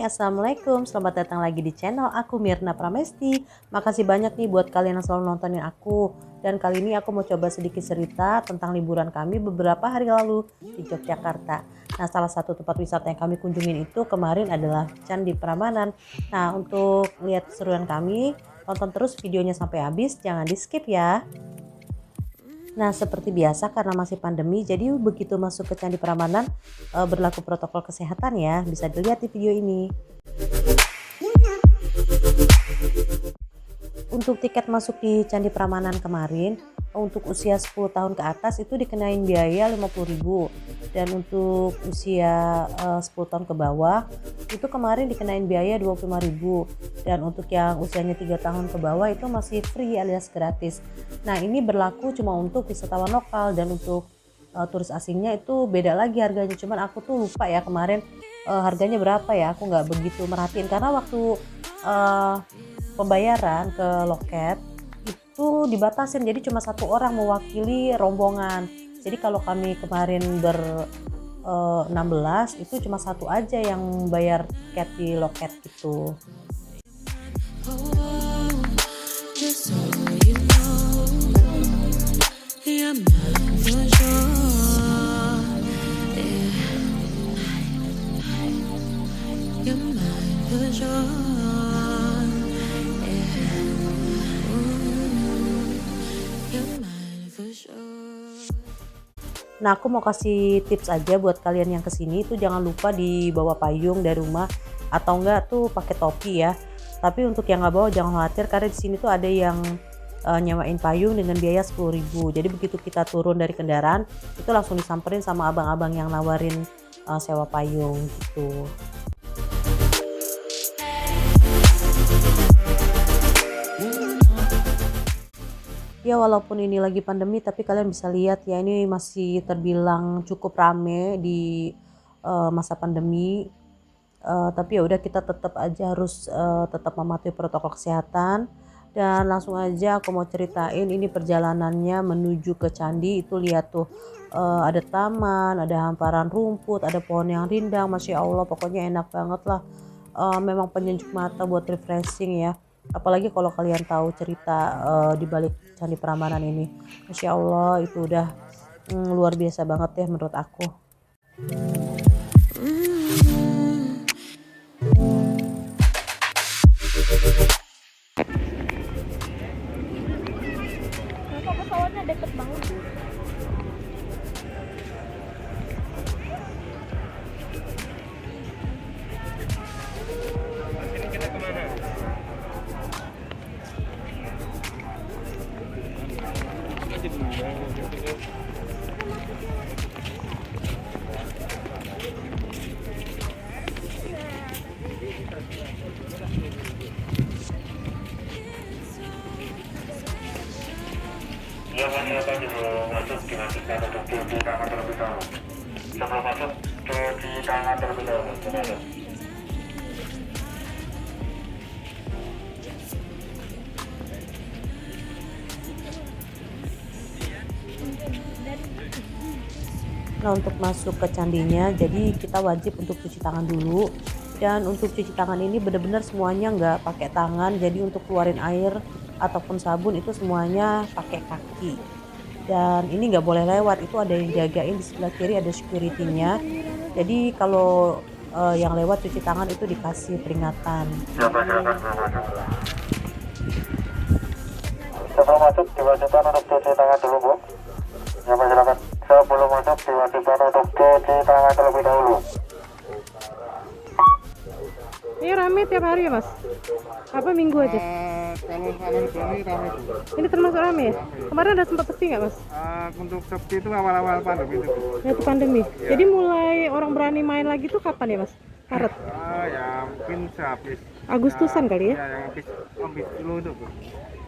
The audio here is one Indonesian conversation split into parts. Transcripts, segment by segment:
Assalamualaikum. Selamat datang lagi di channel aku, Mirna Pramesti. Makasih banyak nih buat kalian yang selalu nontonin aku. Dan kali ini aku mau coba sedikit cerita tentang liburan kami beberapa hari lalu di Yogyakarta. Nah, salah satu tempat wisata yang kami kunjungin itu kemarin adalah Candi Prambanan. Nah, untuk lihat keseruan kami, tonton terus videonya sampai habis, jangan di skip ya. Nah, seperti biasa karena masih pandemi, jadi begitu masuk ke Candi Prambanan berlaku protokol kesehatan ya. Bisa dilihat di video ini. Untuk tiket masuk di Candi Prambanan kemarin, untuk usia 10 tahun ke atas itu dikenain biaya 50.000, dan untuk usia 10 tahun ke bawah itu kemarin dikenain biaya 25.000, dan untuk yang usianya 3 tahun ke bawah itu masih free alias gratis. Nah, ini berlaku cuma untuk wisatawan lokal, dan untuk turis asingnya itu beda lagi harganya. Cuman aku tuh lupa ya kemarin harganya berapa ya, aku nggak begitu merhatiin karena waktu pembayaran ke loket itu dibatasin, jadi cuma satu orang mewakili rombongan. Jadi kalau kami kemarin 16 itu cuma satu aja yang bayar tiket di loket gitu. Nah, aku mau kasih tips aja buat kalian yang kesini itu jangan lupa dibawa payung dari rumah, atau enggak tuh pakai topi ya. Tapi untuk yang nggak bawa jangan khawatir karena di sini tuh ada yang nyewain payung dengan biaya 10.000. Jadi begitu kita turun dari kendaraan itu langsung disamperin sama abang-abang yang nawarin sewa payung gitu. Ya, walaupun ini lagi pandemi tapi kalian bisa lihat ya, ini masih terbilang cukup rame di masa pandemi. Tapi ya udah, kita tetap aja harus tetap mematuhi protokol kesehatan. Dan langsung aja aku mau ceritain ini perjalanannya menuju ke candi. Itu lihat tuh ada taman, ada hamparan rumput, ada pohon yang rindang, Masya Allah, pokoknya enak banget lah. Memang penyejuk mata buat refreshing ya. Apalagi kalau kalian tahu cerita di balik Candi Prambanan ini, Masya Allah, itu udah luar biasa banget ya menurut aku. Kenapa pesawatnya deket banget sih? Sebelum masuk diwajibkan untuk cuci tangan terlebih dahulu. Sebelum masuk cuci tangan terlebih dahulu. Nah, untuk masuk ke candinya jadi kita wajib untuk cuci tangan dulu, dan untuk cuci tangan ini benar-benar semuanya nggak pakai tangan. Jadi untuk keluarin air ataupun sabun itu semuanya pakai kaki, dan ini nggak boleh lewat, itu ada yang jagain di sebelah kiri, ada security-nya. Jadi kalau yang lewat cuci tangan itu dikasih peringatan. Sebelum masuk diwajibkan untuk cuci tangan dulu, Bu. Ya, silakan. Sebelum masuk diwajibkan untuk cuci tangan terlebih dahulu. Ini rame tiap hari ya, Mas? Apa minggu aja? Kalau liburan ini ramai. Ini termasuk rame ya? Kemarin ada sempat sepi nggak, Mas? Untuk sepi itu awal-awal pandemi itu. Ya, itu pandemi. Jadi mulai orang berani main lagi tuh kapan ya, Mas? Maret? Ya mungkin sehabis Agustusan kali ya? ya, yang habis dulu itu, Bu.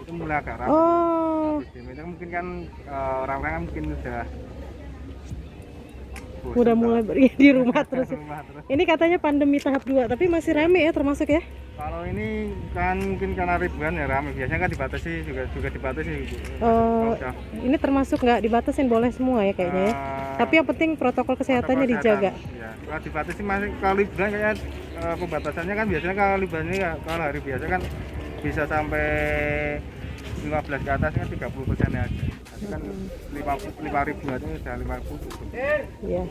Itu mulai agak ramai. Oh, Habis itu mungkin kan orang-orang kan mungkin udah udah mulai di rumah terus. rumah terus. Ini katanya pandemi tahap 2, tapi masih rame ya termasuk ya? Kalau ini kan mungkin karena ribuan ya ramai. Biasanya kan dibatasi, juga dibatasi, Bu. Oh, Udah. ini termasuk nggak dibatasin, boleh semua ya kayaknya ya? Tapi yang penting protokol kesehatannya Protokol dijaga. kesehatan, ya. Kalau dibatasi masih, kalau liburan kayaknya pembatasannya kan biasanya kalau liburan ini kalau hari biasa kan bisa sampai 15 ke atas kan 30% aja. Nanti kan 5 ribu aja udah 50 tutup. Iya.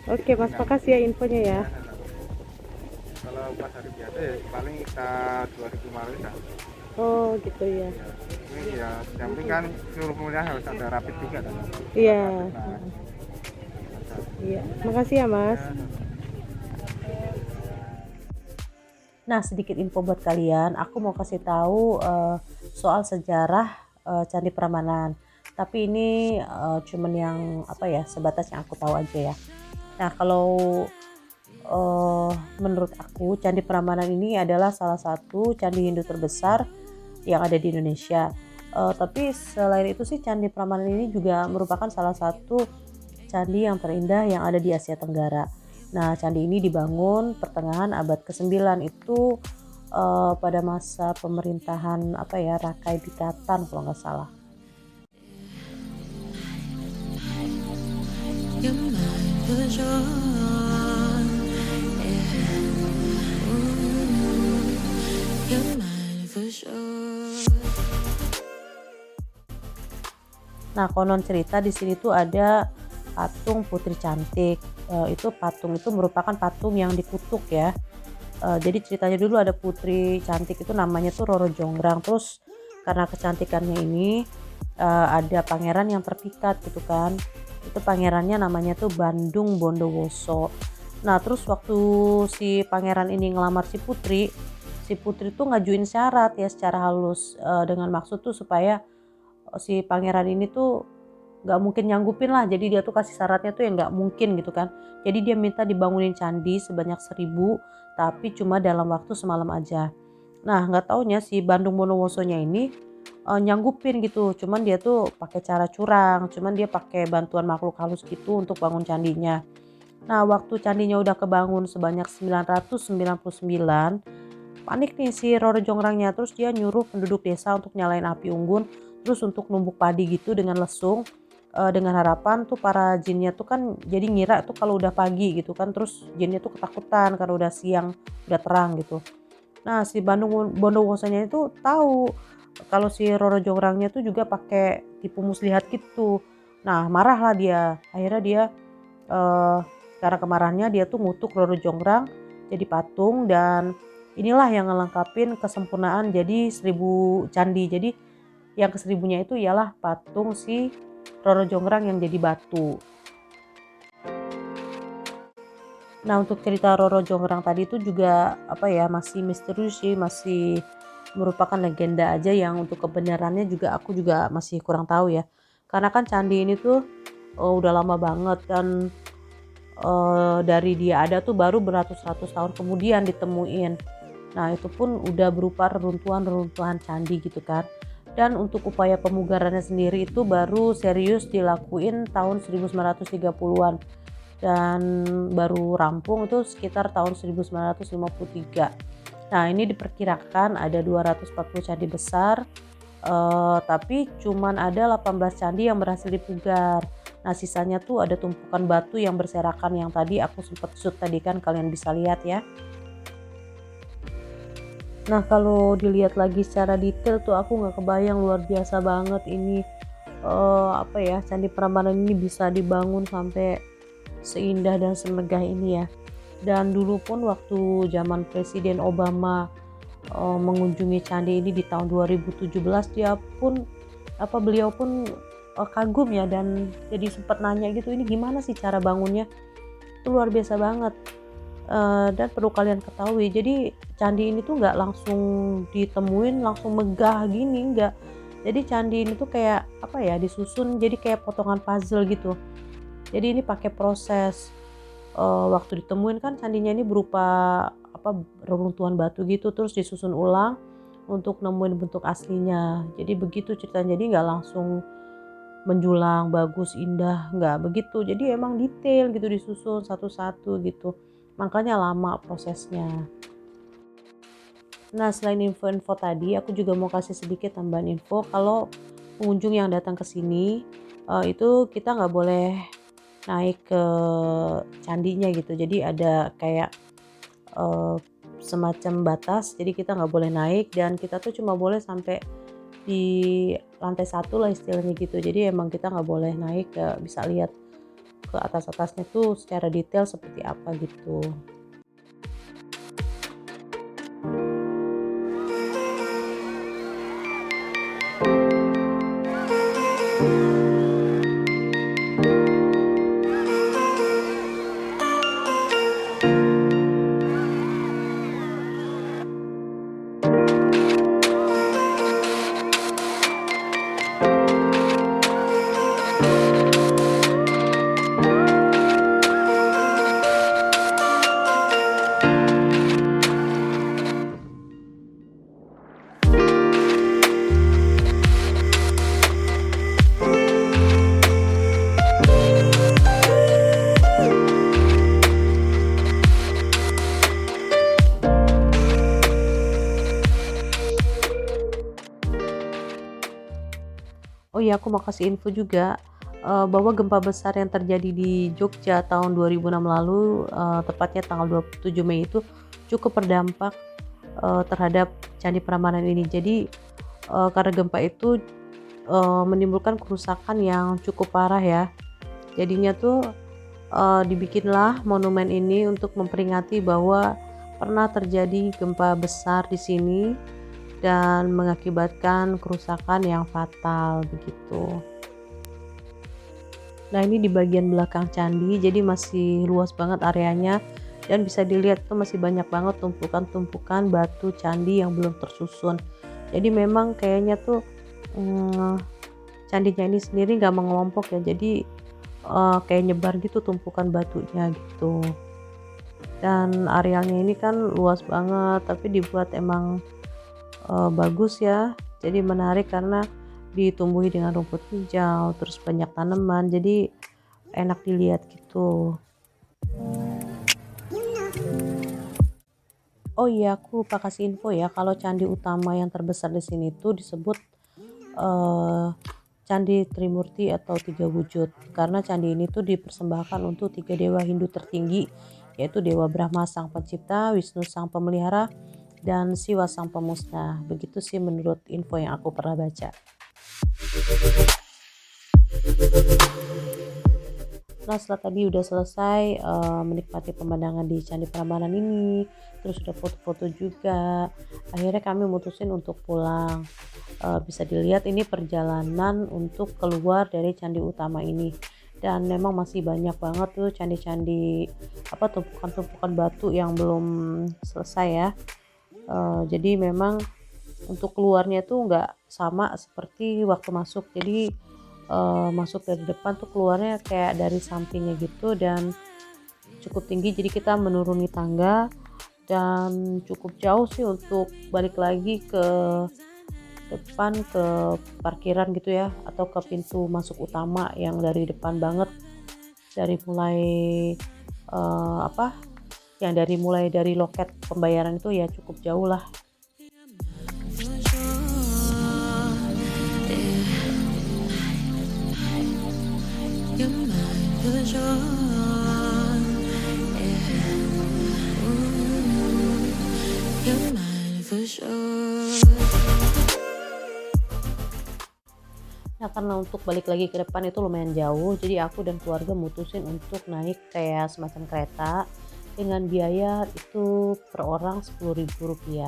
Oke Mas, makasih ya infonya ya. Kalau pas hari biasa ya paling kita 2.500 kan. Oh gitu ya. Ini ya yang penting kan seluruh pemuda harus ada rapid juga kan. Iya. Nah, Iya. Makasih ya Mas. Nah, sedikit info buat kalian, aku mau kasih tahu soal sejarah Candi Prambanan. Tapi ini cuman yang apa ya, sebatas yang aku tahu aja ya. Nah, kalau menurut aku Candi Prambanan ini adalah salah satu candi Hindu terbesar yang ada di Indonesia. Tapi selain itu sih Candi Prambanan ini juga merupakan salah satu candi yang terindah yang ada di Asia Tenggara. Nah, candi ini dibangun pertengahan abad ke-9 itu pada masa pemerintahan apa ya, Rakai Pikatan kalau nggak salah. Your mind was on, yeah. Ooh, your mind was on. Nah, konon cerita di sini tuh ada patung Putri Cantik. Itu patung itu merupakan patung yang dikutuk ya. Jadi ceritanya dulu ada Putri Cantik itu namanya tuh Roro Jonggrang. Terus karena kecantikannya ini ada pangeran yang terpikat gitu kan. Itu pangerannya namanya tuh Bandung Bondowoso. Nah, terus waktu si pangeran ini ngelamar si Putri tuh ngajuin syarat ya secara halus dengan maksud tuh supaya si pangeran ini tuh nggak mungkin nyanggupin lah, jadi dia tuh kasih syaratnya tuh yang nggak mungkin gitu kan. Jadi dia minta dibangunin candi sebanyak 1000 tapi cuma dalam waktu semalam aja. Nah, nggak taunya si Bandung Bondowosonya ini nyanggupin gitu, cuman dia tuh pakai cara curang, cuman dia pakai bantuan makhluk halus gitu untuk bangun candinya. Nah, waktu candinya udah kebangun sebanyak 999, panik nih si Roro Jonggrangnya, terus dia nyuruh penduduk desa untuk nyalain api unggun, terus untuk numbuk padi gitu dengan lesung, dengan harapan tuh para jinnya tuh kan jadi ngira tuh kalau udah pagi gitu kan, terus jinnya tuh ketakutan karena udah siang, udah terang gitu. Nah, si Bandung Bondowosonya itu tahu kalau si Roro Jonggrangnya tuh juga pakai tipu muslihat gitu. Nah, marahlah dia. Akhirnya dia karena kemarahannya dia tuh ngutuk Roro Jonggrang jadi patung, dan inilah yang ngelengkapin kesempurnaan jadi 1000 candi. Jadi yang ke-1000-nya itu ialah patung si Roro Jonggrang yang jadi batu. Nah, untuk cerita Roro Jonggrang tadi itu juga apa ya, masih misterius sih, masih merupakan legenda aja yang untuk kebenarannya juga aku juga masih kurang tahu ya. Karena kan candi ini tuh udah lama banget, dan dari dia ada tuh baru beratus-ratus tahun kemudian ditemuin. Nah, itu pun udah berupa reruntuhan candi gitu kan. Dan untuk upaya pemugarannya sendiri itu baru serius dilakuin tahun 1930-an. Dan baru rampung itu sekitar tahun 1953. Nah, ini diperkirakan ada 240 candi besar, tapi cuman ada 18 candi yang berhasil dipugar. Nah, sisanya tuh ada tumpukan batu yang berserakan yang tadi aku sempat shoot tadi kan, kalian bisa lihat ya. Nah, kalau dilihat lagi secara detail tuh aku nggak kebayang, luar biasa banget ini apa ya, Candi Prambanan ini bisa dibangun sampai seindah dan semegah ini ya. Dan dulu pun waktu zaman Presiden Obama mengunjungi candi ini di tahun 2017, beliau pun kagum ya, dan jadi sempat nanya gitu, ini gimana sih cara bangunnya, itu luar biasa banget. Dan perlu kalian ketahui, jadi candi ini tuh nggak langsung ditemuin langsung megah gini, nggak. Jadi candi ini tuh kayak apa ya, disusun jadi kayak potongan puzzle gitu. Jadi ini pakai proses, waktu ditemuin kan candinya ini berupa apa, reruntuhan batu gitu, terus disusun ulang untuk nemuin bentuk aslinya. Jadi begitu ceritanya, jadi nggak langsung menjulang bagus indah, nggak begitu. Jadi emang detail gitu, disusun satu-satu gitu, makanya lama prosesnya. Nah, selain info-info tadi, aku juga mau kasih sedikit tambahan info kalau pengunjung yang datang ke sini itu kita nggak boleh naik ke candinya gitu. Jadi ada kayak eh, semacam batas, jadi kita nggak boleh naik dan kita tuh cuma boleh sampai di lantai 1 lah istilahnya gitu. Jadi emang kita nggak boleh naik, nggak bisa lihat ke atas-atasnya tuh secara detail seperti apa gitu. Oh iya, aku mau kasih info juga, bahwa gempa besar yang terjadi di Jogja tahun 2006 lalu, tepatnya tanggal 27 Mei itu cukup berdampak, terhadap Candi Prambanan ini. Jadi, karena gempa itu, menimbulkan kerusakan yang cukup parah ya. Jadinya tuh, dibikinlah monumen ini untuk memperingati bahwa pernah terjadi gempa besar di sini dan mengakibatkan kerusakan yang fatal begitu. Nah, ini di bagian belakang candi, jadi masih luas banget areanya dan bisa dilihat tuh masih banyak banget tumpukan-tumpukan batu candi yang belum tersusun. Jadi memang kayaknya tuh candinya ini sendiri nggak mengelompok ya, jadi kayak nyebar gitu tumpukan batunya gitu. Dan arealnya ini kan luas banget, tapi dibuat emang bagus ya, jadi menarik karena ditumbuhi dengan rumput hijau, terus banyak tanaman, jadi enak dilihat gitu. Oh iya, aku lupa kasih info ya, kalau candi utama yang terbesar di sini tuh disebut eh, Candi Trimurti atau tiga wujud, karena candi ini tuh dipersembahkan untuk 3 dewa Hindu tertinggi, yaitu Dewa Brahma sang pencipta, Wisnu sang pemelihara, dan Siwa sang pemusnah. Begitu sih menurut info yang aku pernah baca. Nah, setelah tadi udah selesai menikmati pemandangan di Candi Prambanan ini, terus udah foto-foto juga, akhirnya kami mutusin untuk pulang. Bisa dilihat ini perjalanan untuk keluar dari candi utama ini, dan memang masih banyak banget tuh candi-candi tumpukan-tumpukan batu yang belum selesai ya. Jadi memang untuk keluarnya tuh nggak sama seperti waktu masuk, jadi masuk dari depan tuh keluarnya kayak dari sampingnya gitu dan cukup tinggi, jadi kita menuruni tangga dan cukup jauh sih untuk balik lagi ke depan ke parkiran gitu ya, atau ke pintu masuk utama yang dari depan banget, dari mulai apa yang mulai dari loket pembayaran itu ya cukup jauh lah. You're mine for sure. Yeah. Ooh, you're mine for sure. Nah, karena untuk balik lagi ke depan itu lumayan jauh, jadi aku dan keluarga mutusin untuk naik kayak semacam kereta dengan biaya itu per orang Rp10.000.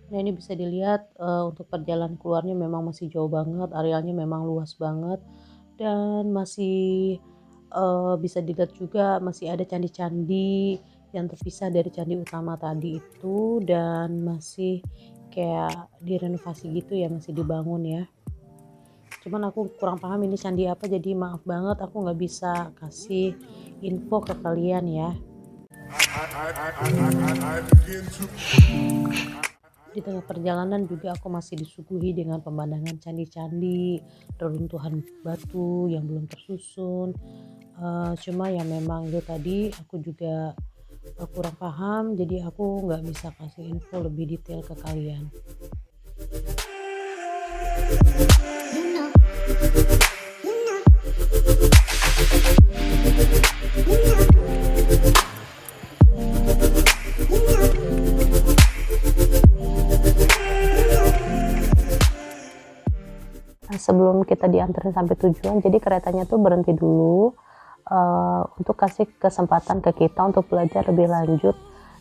Nah, ini bisa dilihat untuk perjalanan keluarnya memang masih jauh banget, arealnya memang luas banget dan masih bisa dilihat juga masih ada candi-candi yang terpisah dari candi utama tadi itu dan masih kayak direnovasi gitu ya, masih dibangun ya. Cuman aku kurang paham ini candi apa, jadi maaf banget aku nggak bisa kasih info ke kalian ya. Di tengah perjalanan juga aku masih disuguhi dengan pemandangan candi-candi, reruntuhan batu yang belum tersusun. Cuma ya memang itu tadi aku juga kurang paham, jadi aku nggak bisa kasih info lebih detail ke kalian. Nah, sebelum kita diantarin sampai tujuan, jadi keretanya tuh berhenti dulu untuk kasih kesempatan ke kita untuk belajar lebih lanjut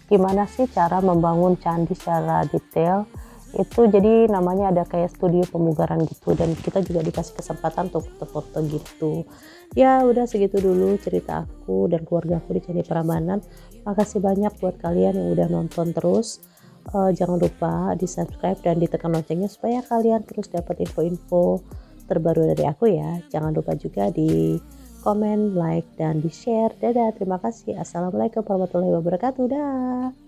gimana sih cara membangun candi secara detail. Itu jadi namanya ada kayak studio pemugaran gitu, dan kita juga dikasih kesempatan untuk foto-foto gitu. Ya udah segitu dulu cerita aku dan keluarga aku di Candi Prambanan. Makasih banyak buat kalian yang udah nonton terus. Jangan lupa di subscribe dan ditekan loncengnya supaya kalian terus dapat info-info terbaru dari aku ya. Jangan lupa juga di komen, like, dan di share. Dadah, terima kasih. Assalamualaikum warahmatullahi wabarakatuh. Dah.